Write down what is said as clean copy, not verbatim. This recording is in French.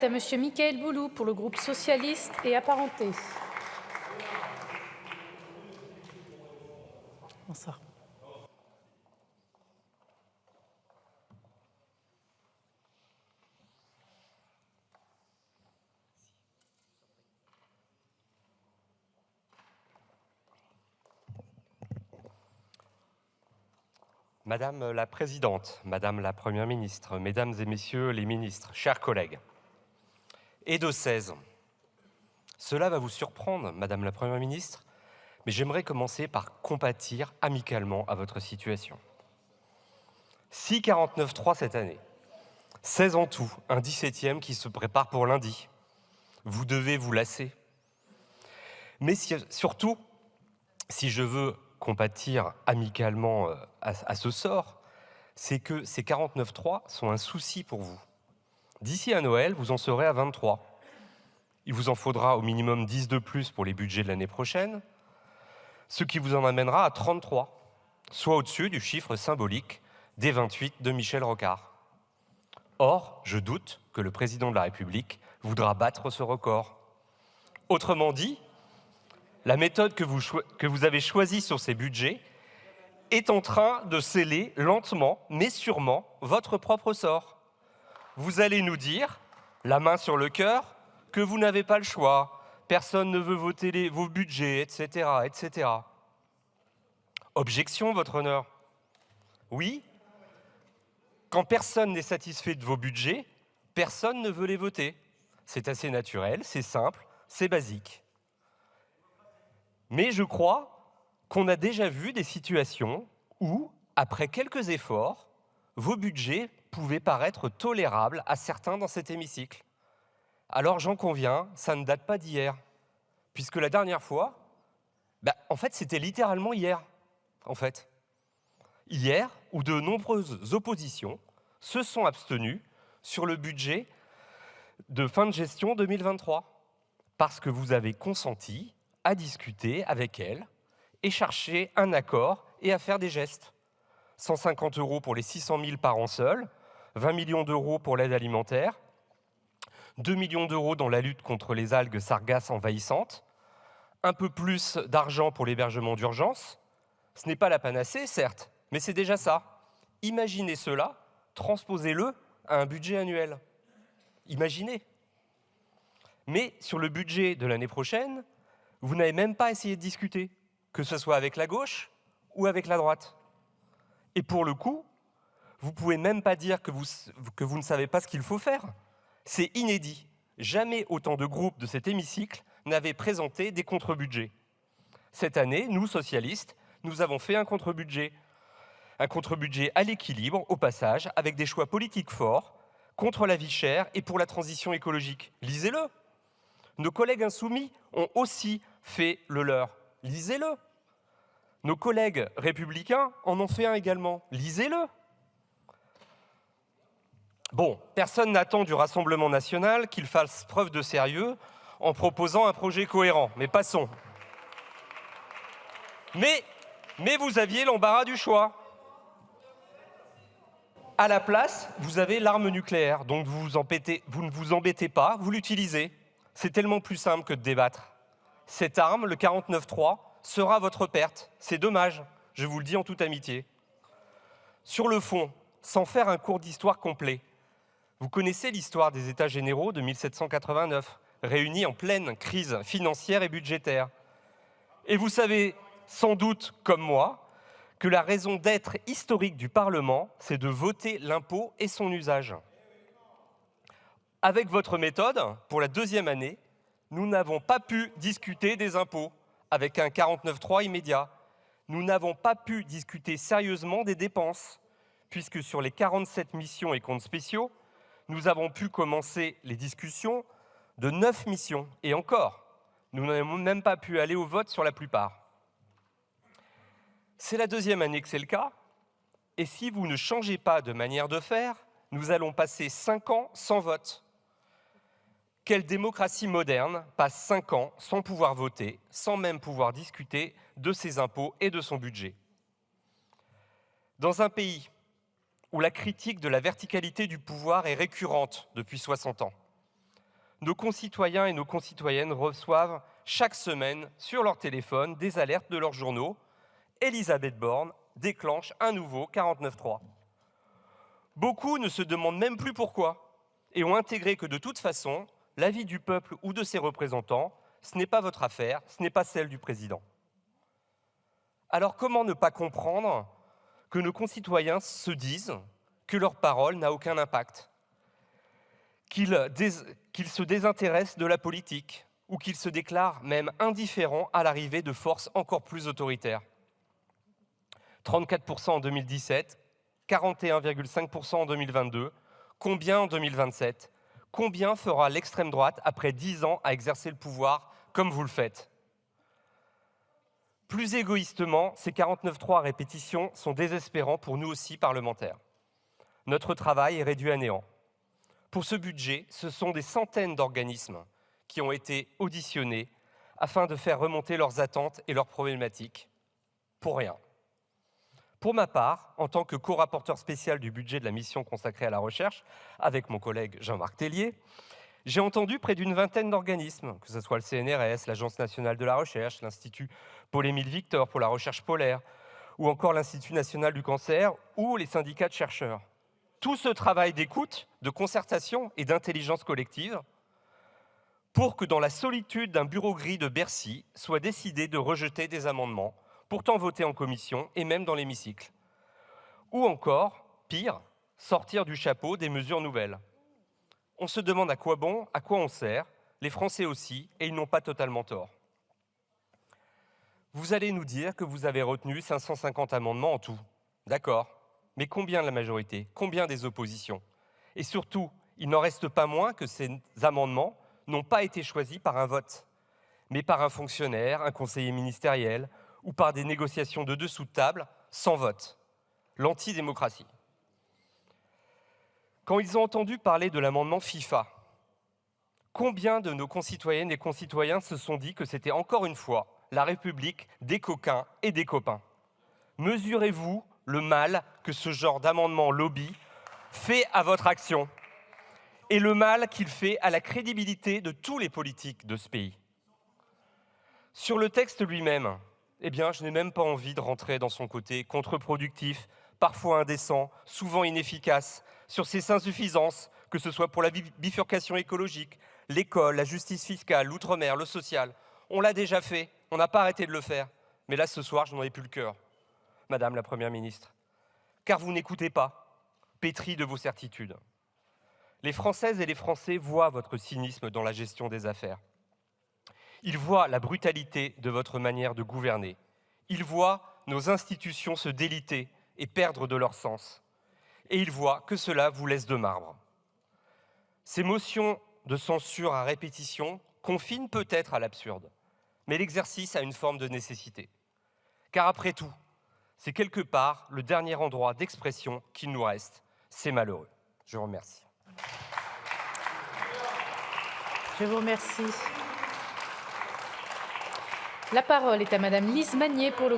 À Monsieur Mickaël Boulou pour le groupe socialiste et apparenté. Bonsoir. Madame la Présidente, Madame la Première ministre, Mesdames et Messieurs les ministres, chers collègues, et de 16. Cela va vous surprendre, Madame la Première ministre, mais j'aimerais commencer par compatir amicalement à votre situation. 6,49,3 cette année, 16 en tout, un 17e qui se prépare pour lundi. Vous devez vous lasser. Mais surtout, si je veux compatir amicalement à ce sort, c'est que ces 49,3 sont un souci pour vous. D'ici à Noël, vous en serez à 23. Il vous en faudra au minimum 10 de plus pour les budgets de l'année prochaine, ce qui vous en amènera à 33, soit au-dessus du chiffre symbolique des 28 de Michel Rocard. Or, je doute que le président de la République voudra battre ce record. Autrement dit, la méthode que vous avez choisie sur ces budgets est en train de sceller lentement, mais sûrement, votre propre sort. Vous allez nous dire, la main sur le cœur, que vous n'avez pas le choix, personne ne veut voter vos budgets, etc., etc. Objection, votre honneur. Oui, quand personne n'est satisfait de vos budgets, personne ne veut les voter. C'est assez naturel, c'est simple, c'est basique. Mais je crois qu'on a déjà vu des situations où, après quelques efforts, vos budgets pouvaient paraître tolérables à certains dans cet hémicycle. Alors j'en conviens, ça ne date pas d'hier, puisque la dernière fois, en fait, c'était littéralement hier, en fait. Hier, où de nombreuses oppositions se sont abstenues sur le budget de fin de gestion 2023, parce que vous avez consenti à discuter avec elles et chercher un accord et à faire des gestes. 150 € pour les 600 000 parents seuls, 20 millions d'euros pour l'aide alimentaire, 2 millions d'euros dans la lutte contre les algues sargasses envahissantes, un peu plus d'argent pour l'hébergement d'urgence. Ce n'est pas la panacée, certes, mais c'est déjà ça. Imaginez cela, transposez-le à un budget annuel. Imaginez. Mais sur le budget de l'année prochaine, vous n'avez même pas essayé de discuter, que ce soit avec la gauche ou avec la droite. Et pour le coup, vous ne pouvez même pas dire que vous ne savez pas ce qu'il faut faire. C'est inédit. Jamais autant de groupes de cet hémicycle n'avaient présenté des contre-budgets. Cette année, nous, socialistes, nous avons fait un contre-budget. Un contre-budget à l'équilibre, au passage, avec des choix politiques forts, contre la vie chère et pour la transition écologique. Lisez-le. Nos collègues insoumis ont aussi fait le leur. Lisez-le. Nos collègues républicains en ont fait un également. Lisez-le. Bon, personne n'attend du Rassemblement national qu'il fasse preuve de sérieux en proposant un projet cohérent. Mais passons. Mais vous aviez l'embarras du choix. À la place, vous avez l'arme nucléaire, donc vous ne vous embêtez pas, vous l'utilisez. C'est tellement plus simple que de débattre. Cette arme, le 49.3, sera votre perte. C'est dommage, je vous le dis en toute amitié. Sur le fond, sans faire un cours d'histoire complet, vous connaissez l'histoire des États généraux de 1789, réunis en pleine crise financière et budgétaire. Et vous savez sans doute, comme moi, que la raison d'être historique du Parlement, c'est de voter l'impôt et son usage. Avec votre méthode, pour la deuxième année, nous n'avons pas pu discuter des impôts avec un 49.3 immédiat. Nous n'avons pas pu discuter sérieusement des dépenses, puisque sur les 47 missions et comptes spéciaux, nous avons pu commencer les discussions de 9 missions. Et encore, nous n'avons même pas pu aller au vote sur la plupart. C'est la deuxième année que c'est le cas, et si vous ne changez pas de manière de faire, nous allons passer 5 ans sans vote. Quelle démocratie moderne passe 5 ans sans pouvoir voter, sans même pouvoir discuter de ses impôts et de son budget? Dans un pays où la critique de la verticalité du pouvoir est récurrente depuis 60 ans, nos concitoyens et nos concitoyennes reçoivent chaque semaine sur leur téléphone des alertes de leurs journaux. Elisabeth Borne déclenche un nouveau 49.3. Beaucoup ne se demandent même plus pourquoi et ont intégré que de toute façon, l'avis du peuple ou de ses représentants, ce n'est pas votre affaire, ce n'est pas celle du président. Alors comment ne pas comprendre que nos concitoyens se disent que leur parole n'a aucun impact, qu'ils se désintéressent de la politique ou qu'ils se déclarent même indifférents à l'arrivée de forces encore plus autoritaires. 34% en 2017, 41,5% en 2022, combien en 2027 ? Combien fera l'extrême droite après 10 ans à exercer le pouvoir comme vous le faites ? Plus égoïstement, ces 49.3 à répétition sont désespérants pour nous aussi, parlementaires. Notre travail est réduit à néant. Pour ce budget, ce sont des centaines d'organismes qui ont été auditionnés afin de faire remonter leurs attentes et leurs problématiques. Pour rien. Pour ma part, en tant que co-rapporteur spécial du budget de la mission consacrée à la recherche, avec mon collègue Jean-Marc Tellier, j'ai entendu près d'une vingtaine d'organismes, que ce soit le CNRS, l'Agence nationale de la recherche, l'Institut Paul-Émile Victor pour la recherche polaire, ou encore l'Institut national du cancer, ou les syndicats de chercheurs. Tout ce travail d'écoute, de concertation et d'intelligence collective pour que dans la solitude d'un bureau gris de Bercy, soit décidé de rejeter des amendements pourtant votés en commission et même dans l'hémicycle. Ou encore, pire, sortir du chapeau des mesures nouvelles. On se demande à quoi bon, à quoi on sert, les Français aussi, et ils n'ont pas totalement tort. Vous allez nous dire que vous avez retenu 550 amendements en tout. D'accord, mais combien de la majorité? Combien des oppositions? Et surtout, il n'en reste pas moins que ces amendements n'ont pas été choisis par un vote, mais par un fonctionnaire, un conseiller ministériel, ou par des négociations de dessous de table, sans vote. L'antidémocratie. Quand ils ont entendu parler de l'amendement FIFA, combien de nos concitoyennes et concitoyens se sont dit que c'était encore une fois la République des coquins et des copains? Mesurez-vous le mal que ce genre d'amendement lobby fait à votre action et le mal qu'il fait à la crédibilité de tous les politiques de ce pays. Sur le texte lui-même, eh bien, je n'ai même pas envie de rentrer dans son côté contre-productif, parfois indécent, souvent inefficace, sur ses insuffisances, que ce soit pour la bifurcation écologique, l'école, la justice fiscale, l'outre-mer, le social. On l'a déjà fait, on n'a pas arrêté de le faire. Mais là, ce soir, je n'en ai plus le cœur, Madame la Première ministre. Car vous n'écoutez pas, pétris de vos certitudes. Les Françaises et les Français voient votre cynisme dans la gestion des affaires. Ils voient la brutalité de votre manière de gouverner. Ils voient nos institutions se déliter et perdre de leur sens. Et ils voient que cela vous laisse de marbre. Ces motions de censure à répétition confinent peut-être à l'absurde, mais l'exercice a une forme de nécessité. Car après tout, c'est quelque part le dernier endroit d'expression qu'il nous reste. C'est malheureux. Je vous remercie. Je vous remercie. La parole est à Madame Lise Magnier pour le